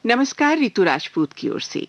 नमस्कार, रितु राजपूत की ओर से।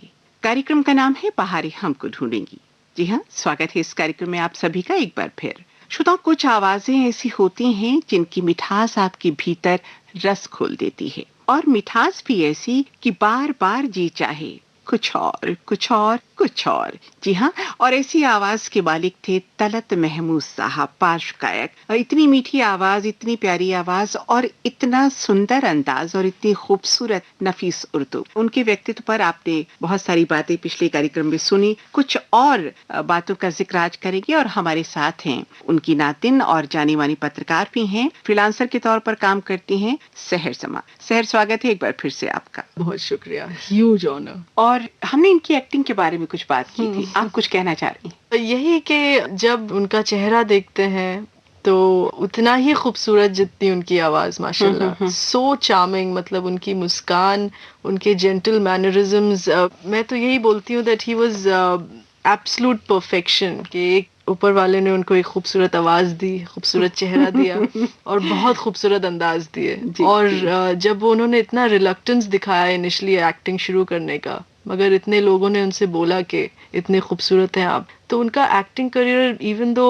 कार्यक्रम का नाम है बहारें हमको ढूंढेंगी। जी हाँ, स्वागत है इस कार्यक्रम में आप सभी का एक बार फिर। श्रोताओ, कुछ आवाजें ऐसी होती हैं जिनकी मिठास आपके भीतर रस खोल देती है, और मिठास भी ऐसी कि बार बार जी चाहे कुछ और कुछ और कुछ और। जी हाँ, और ऐसी आवाज के मालिक थे तलत महमूद साहब, पार्श्व गायक। इतनी मीठी आवाज, इतनी प्यारी आवाज, और इतना सुंदर अंदाज, और इतनी खूबसूरत नफीस उर्दू। उनके व्यक्तित्व पर आपने बहुत सारी बातें पिछले कार्यक्रम में सुनी। कुछ और बातों का जिक्र आज करेंगे, और हमारे साथ हैं उनकी नातिन और जानी मानी पत्रकार भी हैं, फ्रीलांसर के तौर पर काम करती हैं, सहर समा। सहर, स्वागत है एक बार फिर से आपका। बहुत शुक्रिया, ह्यूज ऑनर। और हमने इनकी एक्टिंग के बारे में कुछ बात की थी, आप कुछ कहना चाह रही हैं? यही कि जब उनका चेहरा देखते हैं तो उतना ही खूबसूरत जितनी उनकी आवाज, माशाल्लाह। सो चार्मिंग, मतलब उनकी मुस्कान, उनके जेंटल मैनरिज्म्स। मैं तो यही बोलती हूँ that he was absolute perfection, कि एक ऊपर वाले ने उनको एक खूबसूरत आवाज दी, खूबसूरत चेहरा दिया और बहुत खूबसूरत अंदाज दिए। और जब उन्होंने इतना रिलक्टेंस दिखाया इनिशियली एक्टिंग शुरू करने का, मगर इतने लोगों ने उनसे बोला कि इतने खूबसूरत हैं आप, तो उनका acting career even though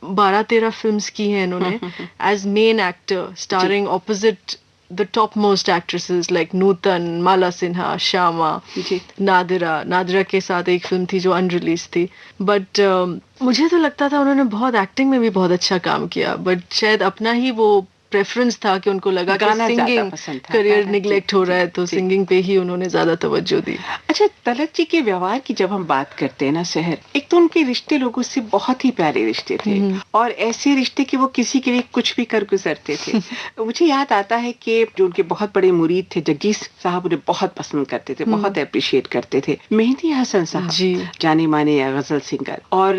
12-13 films की हैं इन्होंने as main actor, starring opposite the topmost actresses like Nutan, Mala Sinha, Shyama, Nadira के साथ एक फिल्म थी जो अनरिलीज थी। बट मुझे तो लगता था उन्होंने बहुत एक्टिंग में भी बहुत अच्छा काम किया, बट शायद अपना ही वो प्रेफरेंस था कि उनको लगा कि सिंगिंग करियर निगलेक्ट हो रहा है, तो सिंगिंग पे ही उन्होंने ज्यादा तवज्जो दी। अच्छा, तलत जी के व्यवहार की जब हम बात करते हैं ना सहर, एक तो उनके रिश्ते लोगों से बहुत ही प्यारे रिश्ते थे, और ऐसे रिश्ते कि वो किसी के लिए कुछ भी कर गुजरते थे। मुझे याद आता है कि जो उनके बहुत बड़े मुरीद थे जगदीश साहब, उन्हें बहुत पसंद करते थे, बहुत अप्रिशिएट करते थे। मेहंदी हसन साहब, जाने माने गजल सिंगर। और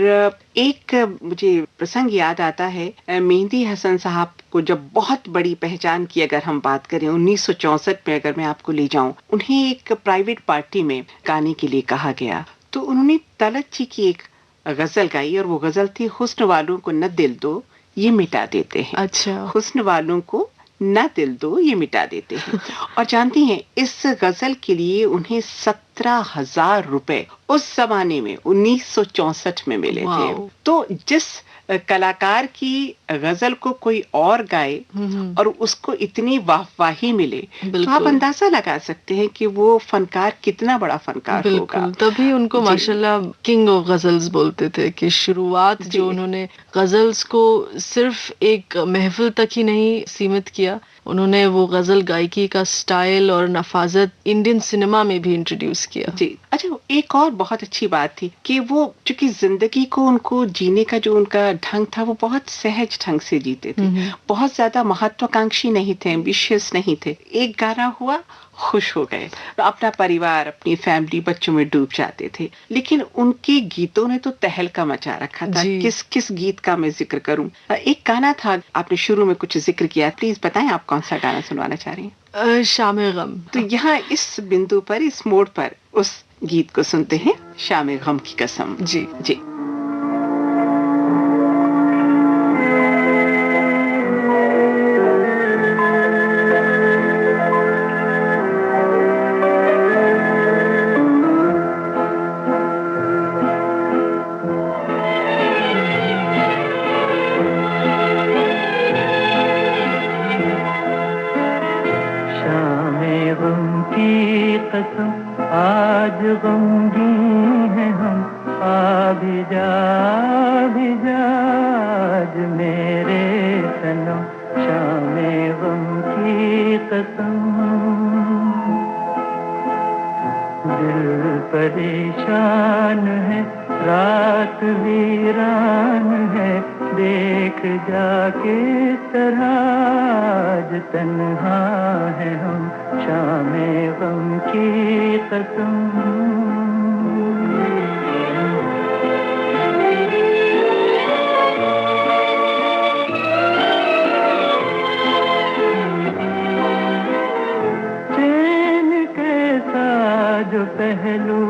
एक मुझे प्रसंग याद आता है, मेहंदी हसन साहब को जब बहुत बड़ी पहचान की अगर हम बात करें 1964 में, अगर मैं आपको ले जाऊं, उन्हें एक प्राइवेट पार्टी में गाने के लिए कहा गया, तो उन्होंने तलत जी की एक गजल गाई, और वो गजल थी, हुस्न वालों को न दिल दो ये मिटा देते हैं। अच्छा। हुस्न वालों को न दिल दो ये मिटा देते हैं। और जानती हैं, इस गजल के लिए उन्हें 17,000 रुपए उस जमाने में 1964 में मिले थे। तो जिस कलाकार की गजल को कोई और गाए और उसको इतनी वाहवाही मिले, तो आप अंदाजा लगा सकते हैं कि वो फनकार कितना बड़ा फनकार होगा। तभी उनको माशाल्लाह किंग ऑफ गजल्स बोलते थे, कि शुरुआत जो उन्होंने गजल्स को सिर्फ एक महफिल तक ही नहीं सीमित किया, उन्होंने वो गजल गायकी का स्टाइल और नफाजत इंडियन सिनेमा में भी इंट्रोड्यूस किया। जी। अच्छा, एक और बहुत अच्छी बात थी कि वो चूंकि जिंदगी को उनको जीने का जो उनका ढंग था, वो बहुत सहज ढंग से जीते थे। बहुत ज्यादा महत्वाकांक्षी नहीं थे, एम्बिशियस नहीं थे। एक गाना हुआ, खुश हो गए, अपना परिवार, अपनी फैमिली, बच्चों में डूब जाते थे। लेकिन उनके गीतों ने तो तहलका मचा रखा था। किस किस गीत का मैं जिक्र करूं? एक गाना था, आपने शुरू में कुछ जिक्र किया, प्लीज बताएं आप कौन सा गाना सुनवाना चाह रही हैं? शाम गम। तो यहाँ इस बिंदु पर, इस मोड़ पर उस गीत को सुनते हैं, शाम गम की कसम। जी जी। आज गमगीन है हम, आ भी जा आज मेरे सनम, शामे गम की कसम। दिल परेशान है, रात वीरान है, देख जाके तरह आज तन्हा है हम, शामे गम की कसम। चैन कैसा जो पहलू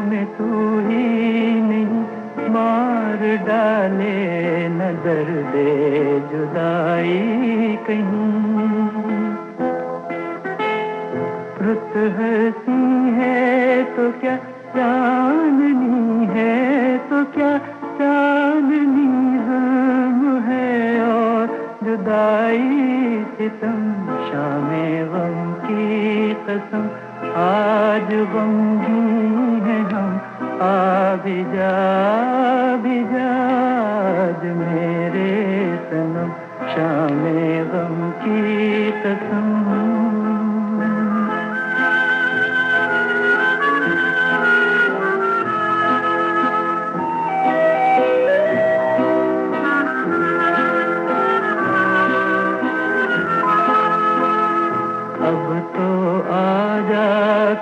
में तू ही नहीं, मार डाले न दर्दे जुदाई कहीं। रुत हंसी है तो क्या चांदनी है तो क्या चांदनी जुल्म है और जुदाई सितम शामे गम की कसम आज गमगीन है हम आ भी जा आज मेरे सनम शामे गम की कसम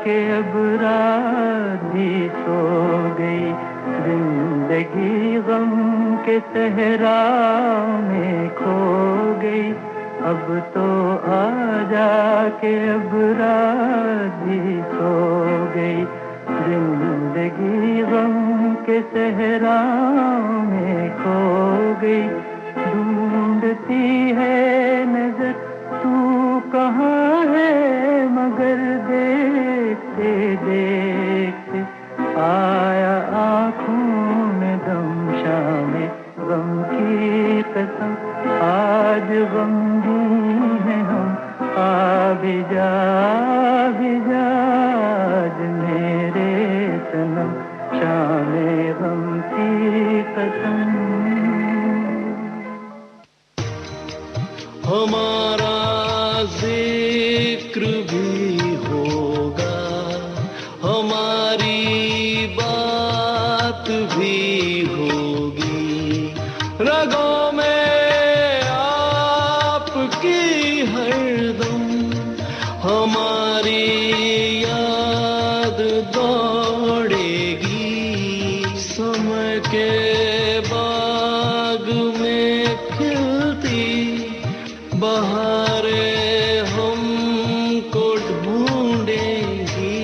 के अब रात भी सो गई जिंदगी गम के सहरा में खो गई अब तो आजा के अब रात भी सो गई जिंदगी गम के सहरा में खो गई ढूंढती है नजर तू कहाँ है मगर देखते देखते आया आँखों में दम शामे गम की कसम आज गमगीन है हम आ भी जा आज मेरे सनम शामे गम की कसम हमारा जिक्र भी होगा हमारी बात भी होगी रगों में आपकी हरदम हमारी याद दौड़ेगी समय के बाग में खिलती बहारे हमको ढूंढेगी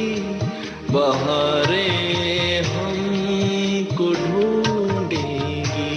बहारे हमको ढूंढेगी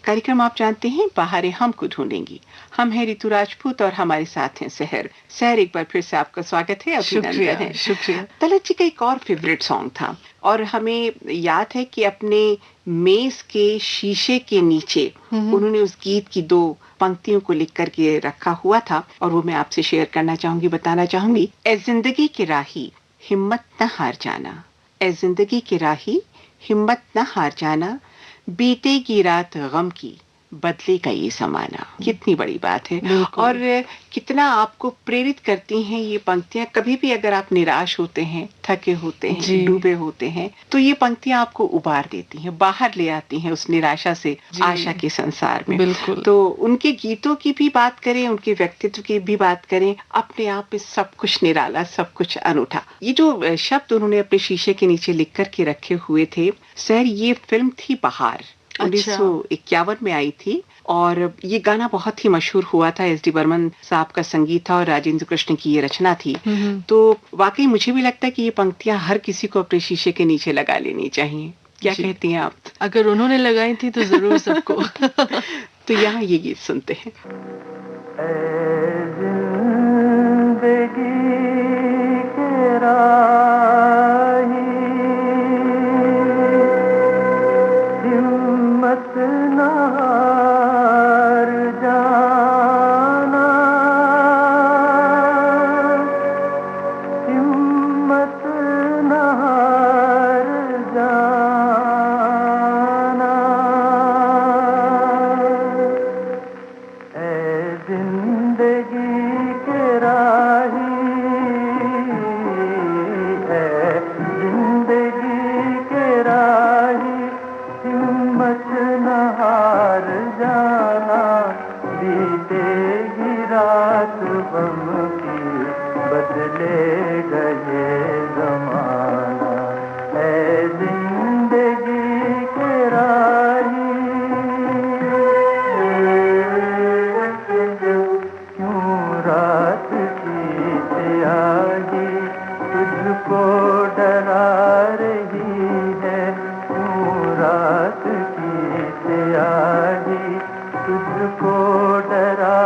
कार्यक्रम आप जानते हैं बहारें हमको ढूंढेंगी। हम हैं ऋतु राजपूत और हमारे साथ हैं सहर। सहर एक बार फिर से आपका स्वागत है। शुक्रिया शुक्रिया। तलत जी का एक और फेवरेट सॉन्ग था और हमें याद है कि अपने मेज के शीशे के नीचे उन्होंने उस गीत की 2 पंक्तियों को लिख करके रखा हुआ था और वो मैं आपसे शेयर करना चाहूंगी, बताना चाहूंगी। ए जिंदगी की राही हिम्मत न हार जाना, ए जिंदगी की राही हिम्मत न हार जाना, बीतेगी रात गम की बदलेगा ये समाना। कितनी बड़ी बात है और कितना आपको प्रेरित करती हैं ये पंक्तियां। कभी भी अगर आप निराश होते हैं, थके होते हैं, डूबे होते हैं तो ये पंक्तियां आपको उबार देती हैं, बाहर ले आती हैं उस निराशा से आशा के संसार में। बिल्कुल। तो उनके गीतों की भी बात करें, उनके व्यक्तित्व की भी बात करें, अपने आप में सब कुछ निराला, सब कुछ अनूठा। ये जो शब्द उन्होंने अपने शीशे के नीचे लिख करके रखे हुए थे, सर ये फिल्म थी बहार, 1951 में आई थी और ये गाना बहुत ही मशहूर हुआ था। एस डी बर्मन साहब का संगीत था और राजेंद्र कृष्ण की ये रचना थी। तो वाकई मुझे भी लगता है कि ये पंक्तियां हर किसी को अपने शीशे के नीचे लगा लेनी चाहिए। क्या कहती हैं आप? अगर उन्होंने लगाई थी तो जरूर सबको। तो यहाँ ये गीत सुनते हैं। तुझको डरा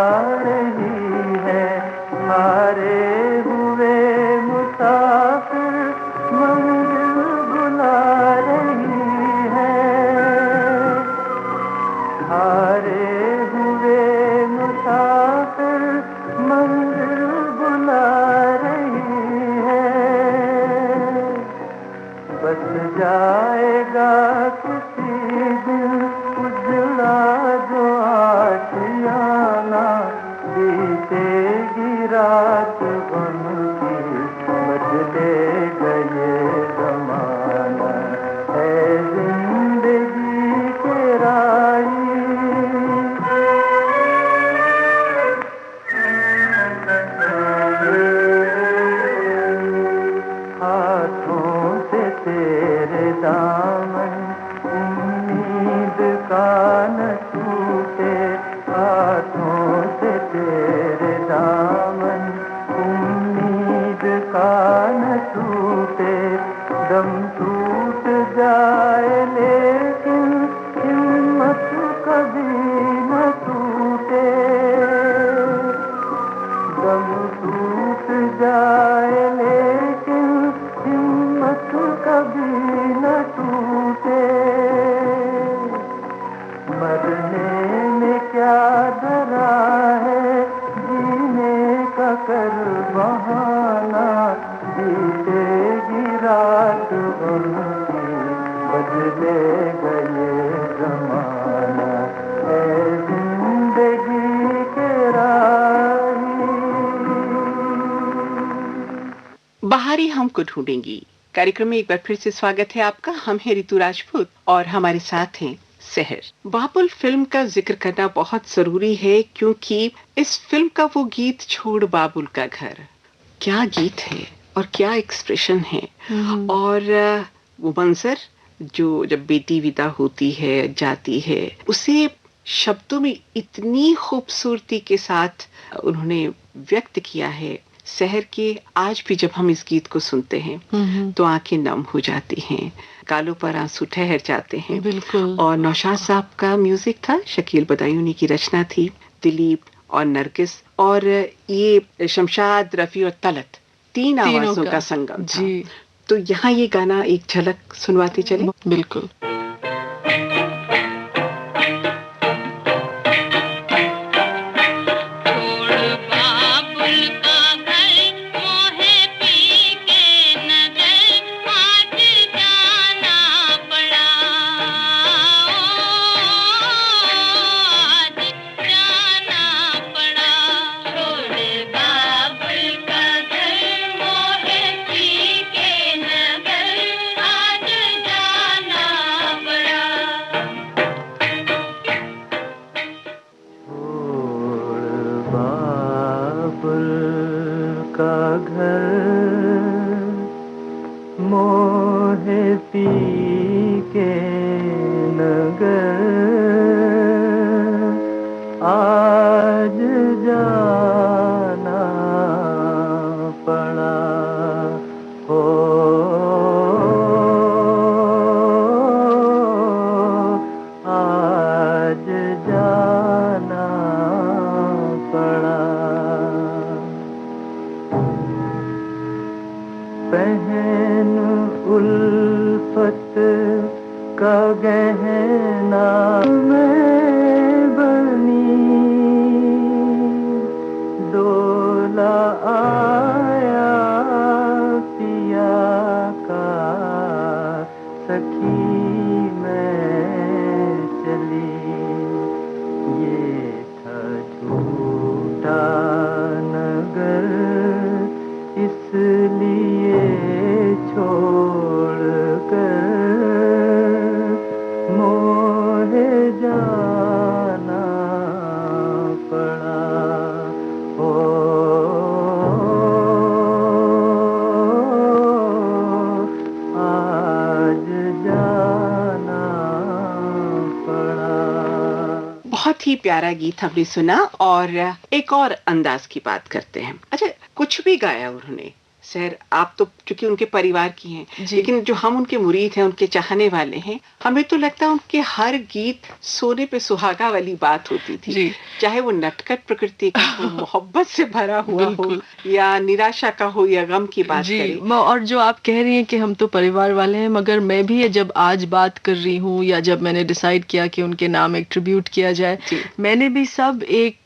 जमाना बीतेगी रात गम की बदले गए जमाना है जिंदगी के राही हाथों से तेरे दामन उम्मीद का न छूटे हाथों से तेरे दामन उम्मीद का न छूटे दम टूट जाए लेकिन हिम्मत कभी न टूटे दम टूट जाए लेकिन हिम्मत कभी न टूटे मरने में क्या डरा है जीने का कर बहाना बीतेगी रात उनकी बदले गए जमाना है जिंदगी के राही बाहरी हमको ढूंढेंगी कार्यक्रम में एक बार फिर से स्वागत है आपका। हम हैं ऋतु राजपूत और हमारे साथ हैं सहर। बाबुल फिल्म का जिक्र करना बहुत जरूरी है क्योंकि इस फिल्म का वो गीत छोड़ बाबुल का घर, क्या गीत है और क्या एक्सप्रेशन है। और वो मंजर जो जब बेटी विदा होती है जाती है उसे शब्दों में इतनी खूबसूरती के साथ उन्होंने व्यक्त किया है सहर के। आज भी जब हम इस गीत को सुनते हैं तो आंखें नम हो जाती हैं, गालों पर आंसू ठहर जाते हैं। बिल्कुल। और नौशाद साहब का म्यूजिक था, शकील बदायूनी की रचना थी, दिलीप और नरगिस और ये शमशाद, रफी और तलत तीन आवाजों का संगम था। जी। तो यहाँ ये गाना एक झलक सुनवाते चले। बिल्कुल। बहुत ही प्यारा गीत हमने सुना और एक और अंदाज की बात करते हैं। अच्छा, कुछ भी गाया उन्होंने सहर, आप तो चूंकि उनके परिवार की हैं, लेकिन जो हम उनके मुरीद हैं, उनके चाहने वाले हैं, हमें तो लगता है उनके हर गीत सोने पे सुहागा वाली बात होती थी। चाहे वो नटखट प्रकृति का हो, मोहब्बत से भरा हुआ हो, या निराशा का हो, या गम की बात करें। और जो आप कह रही हैं कि हम तो परिवार वाले हैं, मगर मैं भी जब आज बात कर रही हूँ या जब मैंने डिसाइड किया कि उनके नाम एक ट्रिब्यूट किया जाए, मैंने भी सब एक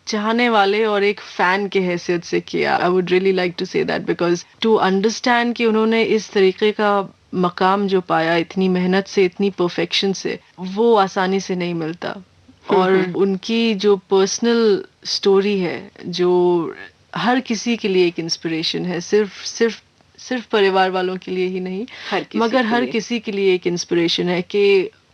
चाहने वाले और एक फैन के हैसियत से किया। I would really like to say that because to understand कि उन्होंने इस तरीके का मकाम जो पाया, इतनी मेहनत से, इतनी परफेक्शन से, वो आसानी से नहीं मिलता। और उनकी जो पर्सनल स्टोरी है जो हर किसी के लिए एक इंस्पिरेशन है, सिर्फ परिवार वालों के लिए ही नहीं, मगर हर किसी के लिए एक इंस्पिरेशन है कि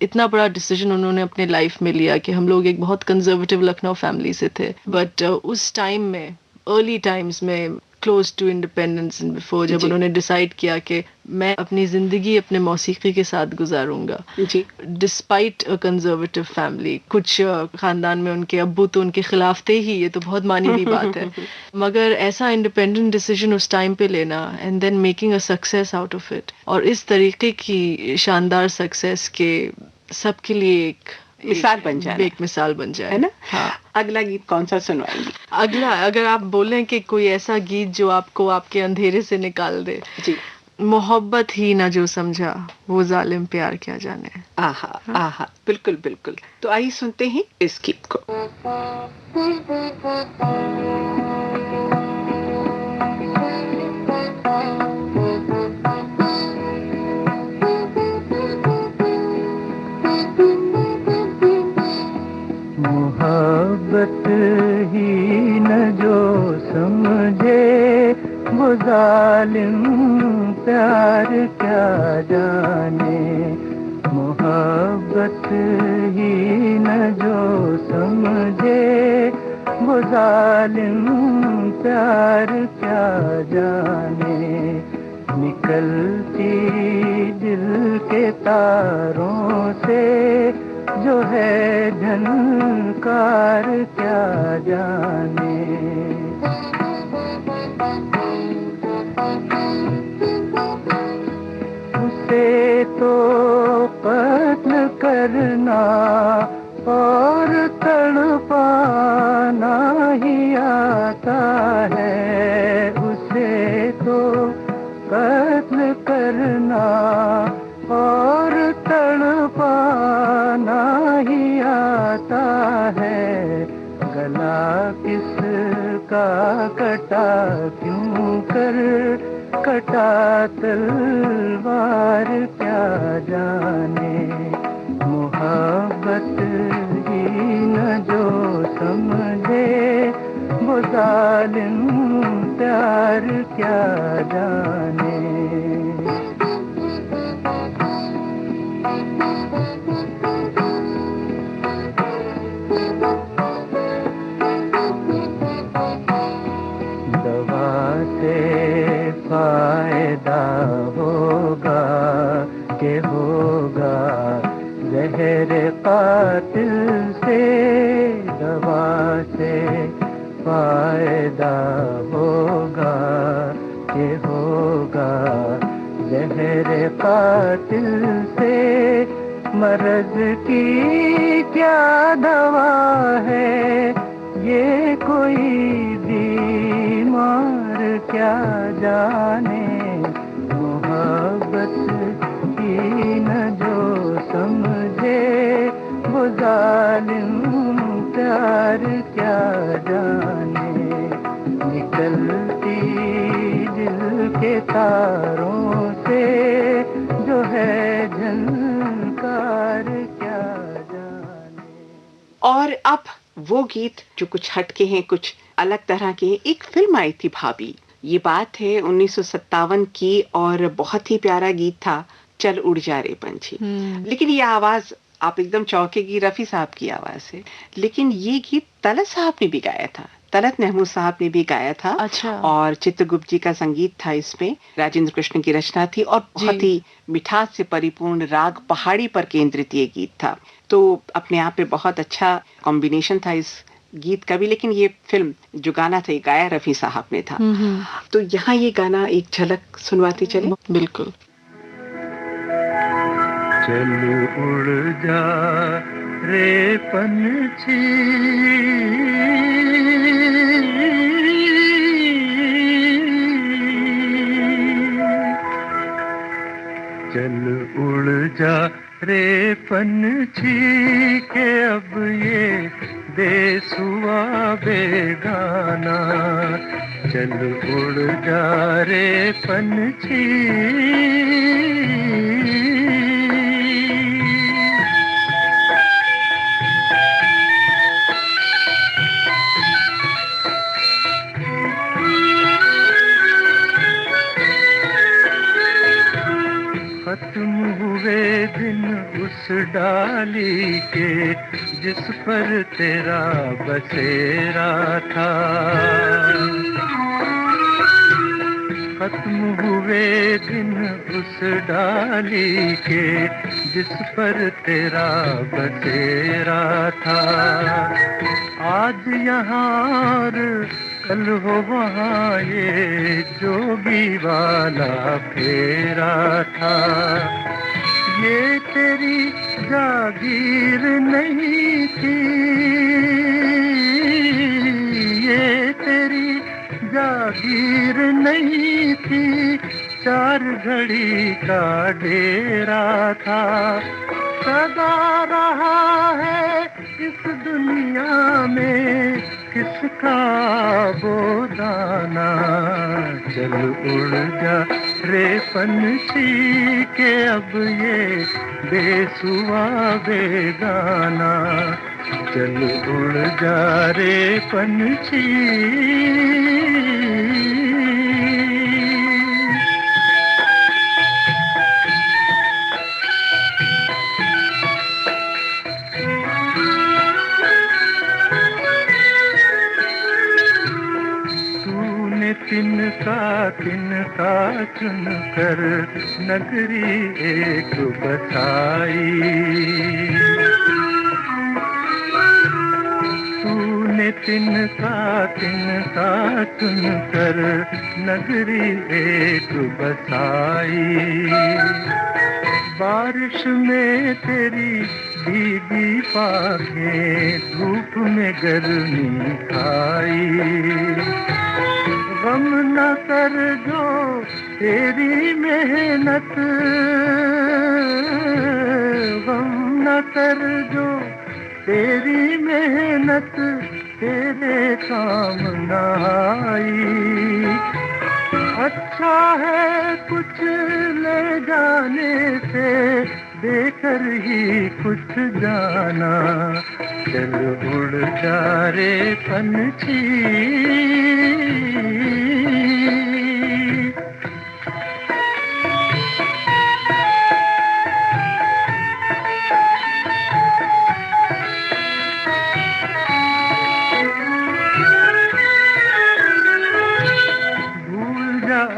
इतना बड़ा डिसीजन उन्होंने अपने लाइफ में लिया कि हम लोग एक बहुत कंजर्वेटिव लखनऊ फैमिली से थे, बट उस टाइम में, अर्ली टाइम्स में, close to independence and before, जब उन्होंने डिसाइड किया कि मैं अपनी जिंदगी अपने मौसीकी के साथ गुजारूंगा, डिस्पाइट अ कंजर्वेटिव फैमिली। कुछ खानदान में उनके अब्बू तो उनके खिलाफ थे ही, ये तो बहुत मानी हुई बात है, मगर ऐसा इंडिपेंडेंट डिसीजन उस टाइम पे लेना and then making a success out of it, और इस तरीके की शानदार सक्सेस के सबके लिए एक मिसाल बन जाए, एक मिसाल बन जाए, है ना? हाँ। अगला गीत कौन सा सुनवाएंगे? अगला, अगर आप बोलें कि कोई ऐसा गीत जो आपको आपके अंधेरे से निकाल दे, जी, मोहब्बत ही ना जो समझा वो जालिम प्यार क्या जाने। आहा, आहा, बिल्कुल बिल्कुल। तो आइए सुनते हैं इस गीत को। मोहब्बत ही न जो समझे वो जालिम प्यार क्या जाने। मोहब्बत ही न जो समझे वो जालिम प्यार क्या जाने। निकलती दिल के तारों से जो है झनकार क्या जाने। उसे तो कत्ल करना और तड़पाना ही आता है। उसे तो कत्ल करना और तड़पाना ही आता है। गला किसका कटा क्यों कर कटा तलवार क्या जाने। मोहब्बत ही न जो समझे वो जालिम प्यार क्या जाने। दवा से फायदा होगा के होगा जहर कातिल से। दवा से फायदा होगा के होगा जहर कातिल से। मर्ज की क्या दवा है ये कोई बीमार क्या जाने। मोहब्बत ही न जो समझे वो जालिम प्यार क्या जाने। निकलती दिल के तारों से जो है झनकार क्या जाने। और अब वो गीत जो कुछ हटके हैं, कुछ अलग तरह के हैं। एक फिल्म आई थी भाभी, ये बात है 1957 की, और बहुत ही प्यारा गीत था, चल उड़ जा रे पंछी। लेकिन ये आवाज आप एकदम चौंकेगी, रफी साहब की आवाज है। लेकिन ये गीत तलत साहब ने भी गाया था, तलत महमूद साहब ने भी गाया था। अच्छा। और चित्रगुप्त जी का संगीत था इसमें, राजेंद्र कृष्ण की रचना थी, और बहुत ही मिठास से परिपूर्ण राग पहाड़ी पर केंद्रित ये गीत था। तो अपने आप में बहुत अच्छा कॉम्बिनेशन था इस गीत का भी। लेकिन ये फिल्म जो गाना था ये गाया रफी साहब ने था। तो यहाँ ये गाना एक झलक सुनवाते चले। बिल्कुल। चल उड़ जा रे पंछी चल उड़ जा रे पंछी के अब ये देश हुआ बेगाना। चल उड़ जा रे पंछी डाली के जिस पर तेरा बसेरा था। खत्म हुए दिन उस डाली के जिस पर तेरा बसेरा था। आज यहाँ और कल हो वहाँ ये जोगी वाला फेरा था। ये तेरी जागीर नहीं थी, ये तेरी जागीर नहीं थी, चार घड़ी का डेरा था। सदा रहा है इस दुनिया में किसका वो दाना। चल उड़ जा रे पंछी के अब ये बेसुआ बेगाना। चल उड़ जा रे पंछी। तिनका चुन कर नगरी एक बसाई। तूने तिनका चुन कर नगरी एक बसाई। बारिश में तेरी भीगी पाखें धूप में गर्मी खाई। गम न कर जो तेरी मेहनत, गम न कर जो तेरी मेहनत तेरे काम न आई। अच्छा है कुछ ले जाने से देकर ही कुछ जाना। चल उड़ जा रे पंछी।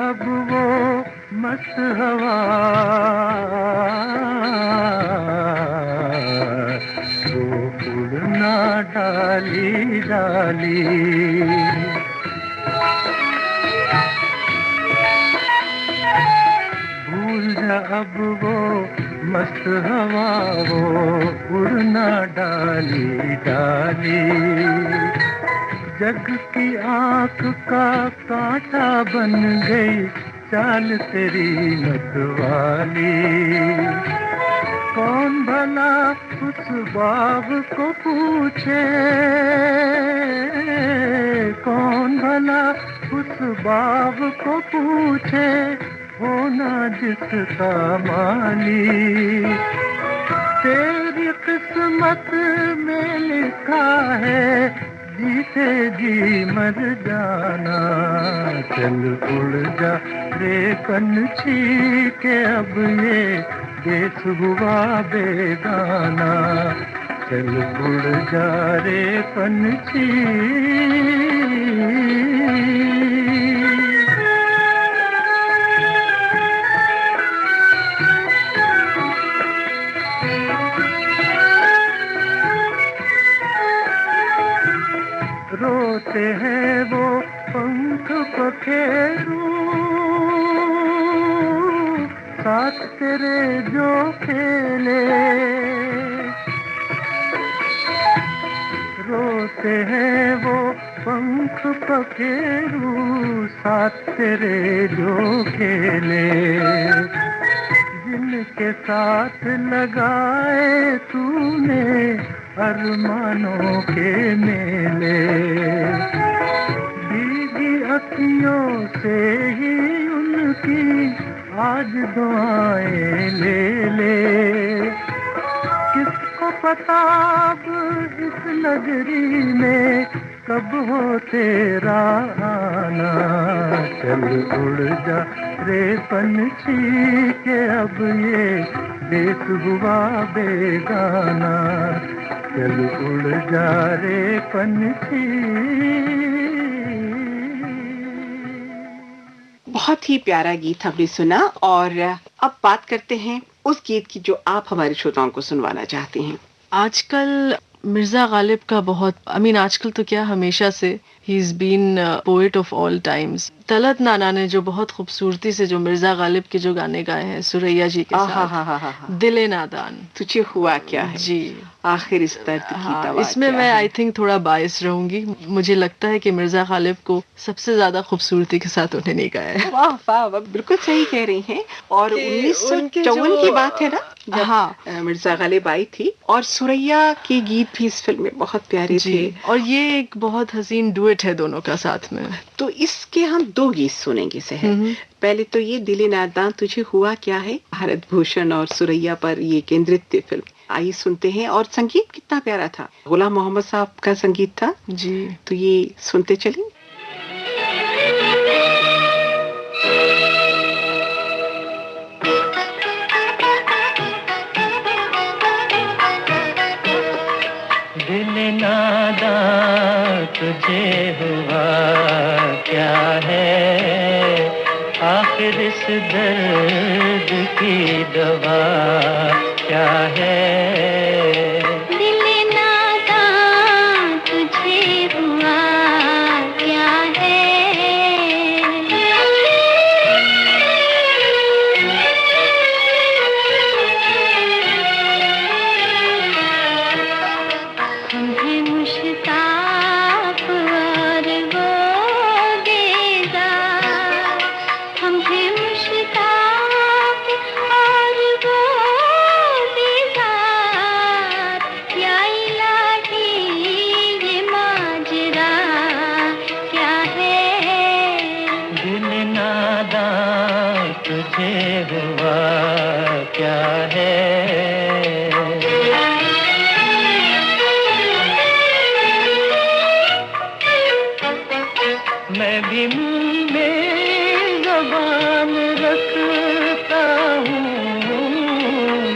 अब वो मस्त हवा, वो उड़ना डाली डाली। भूल जा अब वो मस्त हवा, वो उड़ना डाली डाली। जग की आँख का कांटा बन गई चाल तेरी मतवाली। कौन भला उस बाग को पूछे, कौन भला उस बाग को पूछे, होना जिसका माली। तेरी किस्मत में लिखा है जीते जी मर जाना। चल उड़ जा रे पंछी के अब ये देश हुआ बेगाना। चल उड़ जा रे पंछी। रोते हैं वो पंख पखेरू, साथ तेरे जो खेले। रोते हैं वो पंख पखेरू, साथ तेरे जो खेले। जिनके साथ लगाए तूने अरमानों के मेले। भीगी अखियों से ही उनकी आज दुआएं ले ले। किसको पता अब इस नगरी में कब हो तेरा आना, चल उड़ जा रे पंछी के अब ये देश हुआ बेगाना, चल उड़ जा रे पंछी। बहुत ही प्यारा गीत हमने सुना और अब बात करते हैं उस गीत की जो आप हमारे श्रोताओं को सुनवाना चाहते हैं। आजकल मिर्जा गालिब का बहुत आजकल तो क्या हमेशा से ही is been poet of all times. Talat नाना ने जो बहुत खूबसूरती से जो मिर्जा गालिब के जो गाने गाए हैं सुरैया जी के साथ, दिले नादान, तुझे हुआ क्या है जी, आखिर इस दर्द की दवा इसमें क्या मैं है? आई थिंक थोड़ा बायस रहूंगी। मुझे लगता है कि मिर्जा गालिब को सबसे ज्यादा खूबसूरती के साथ उन्हें नहीं गाया है। वाह वाह वाह, बिल्कुल सही कह रही हैं। और कि 1954 की बात है ना, जब हाँ मिर्जा गालिब आई थी और सुरैया के गीत भी इस फिल्म में बहुत प्यारे जी, थे। और ये एक बहुत हसीन डुएट है दोनों का साथ में। तो इसके हम दो गीत सुनेंगे सहर। पहले तो ये दिले नादान तुझे हुआ क्या है, भारत भूषण और सुरैया पर ये केंद्रित थी फिल्म। आइए सुनते हैं। और संगीत कितना प्यारा था, गुलाम मोहम्मद साहब का संगीत था जी। तो ये सुनते चलें। दिल नादान तुझे हुआ क्या है, आखिर इस दर्द की दवा क्या है। दिल नादान तुझे हुआ क्या है, हम हैं मुश्ताक और वो बेजार, हम हैं मुश्ताक और वो बेजार, या इलाही ये माजरा क्या है। दिल नादान तुझे हुआ क्या है। मैं भी मुंह में ज़बान रखता हूँ,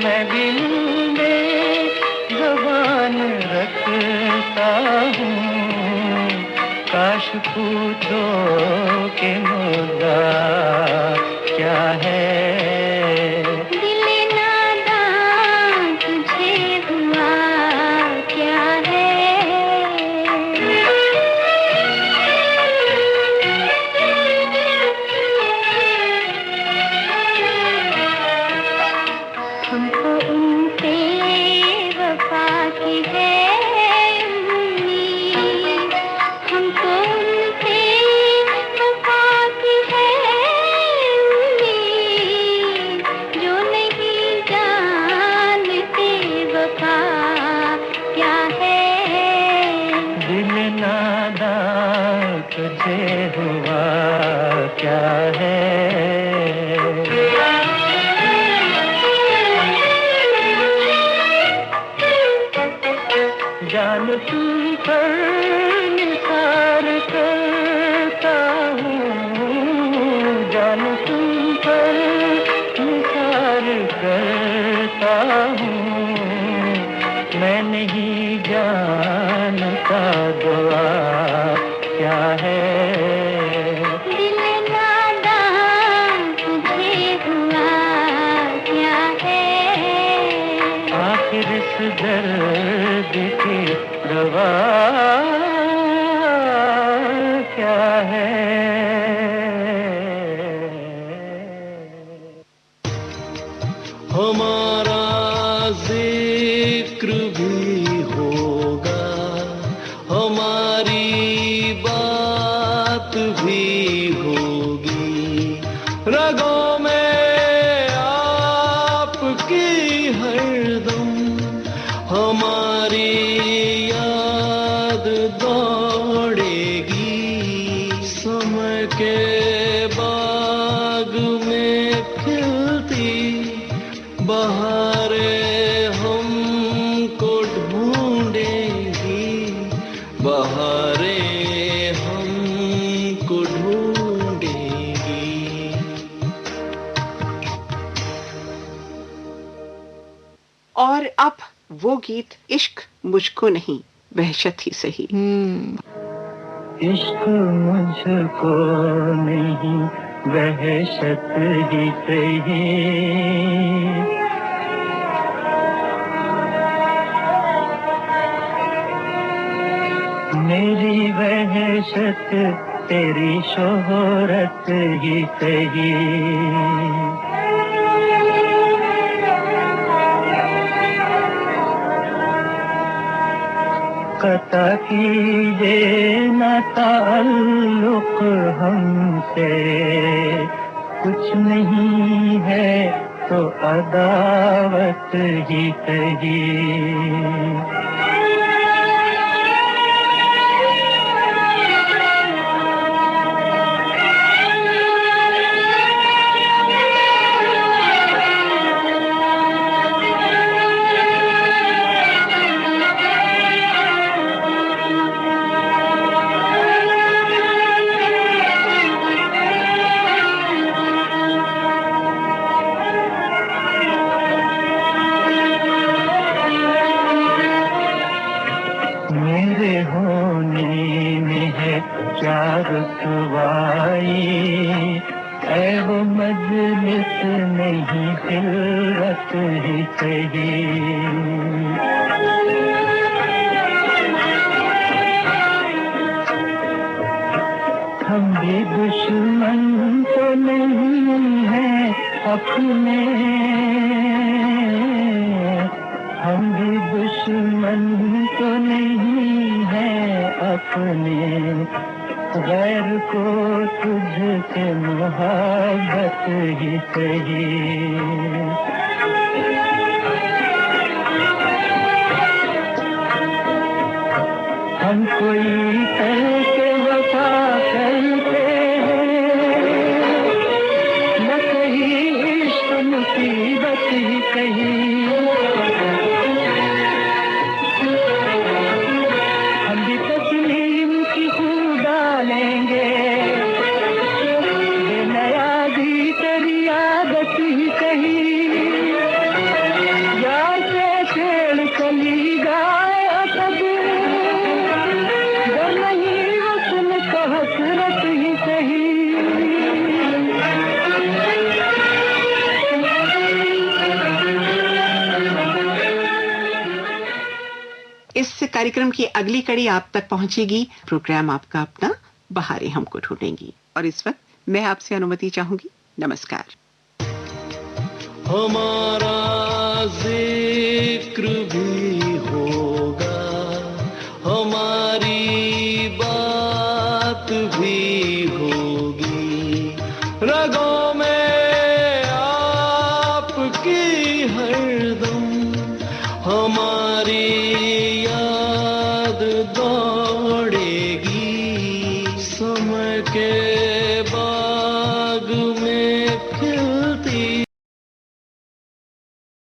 मैं भी मुंह में ज़बान रखता हूँ, काश पूछो कि मुद्दा क्या है। दिल नादान तुझे हुआ क्या है। हमको उनसे वफा की है उम्मीद, हमको उनसे वफा की है उम्मीद, जो नहीं जानते वफा क्या है। दिल नादान तुझे हुआ क्या है। जान तुम पर निसार करता हूँ, जान तुम पर निसार करता हूँ, मैं नहीं जानता दुआ क्या है। दिल नादान तुझे हुआ क्या है। आखिर इस दर्द की दवा क्या है। हमारा जिक्र भी होगा, हमारी बात भी होगी, रगों में आपकी हरदम हमारी याद दौड़ेगी। समय के बाग में खिलती बहारें हमको ढूंढेगी, बहारें अब वो गीत इश्क मुझको नहीं वहशत ही सही। इश्क मुझको नहीं वहशत ही सही, मेरी वहशत तेरी शोहरत ही सही। कता कीजिए न ताल्लुक हमसे, कुछ नहीं है तो अदावत ही सही। रुसवाई ऐ वो मजलिस नहीं खिलरत ही सही। हम भी दुश्मन तो नहीं हैं अपने, हम भी दुश्मन तो नहीं हैं अपने, गैर को तुझसे मोहब्बत ही सही। हम कोई करके वफा करते हैं, न कहीं इश्क मुसीबत ही कहीं। इस कार्यक्रम की अगली कड़ी आप तक पहुंचेगी। प्रोग्राम आपका अपना बहारें हमको ढूंढेंगी, और इस वक्त मैं आपसे अनुमति चाहूंगी। नमस्कार। हमारा जिक्र भी होगा, हमारी बात भी होगी, रगों में आपकी हरदम हमारी याद दौड़ेगी। समय के बाद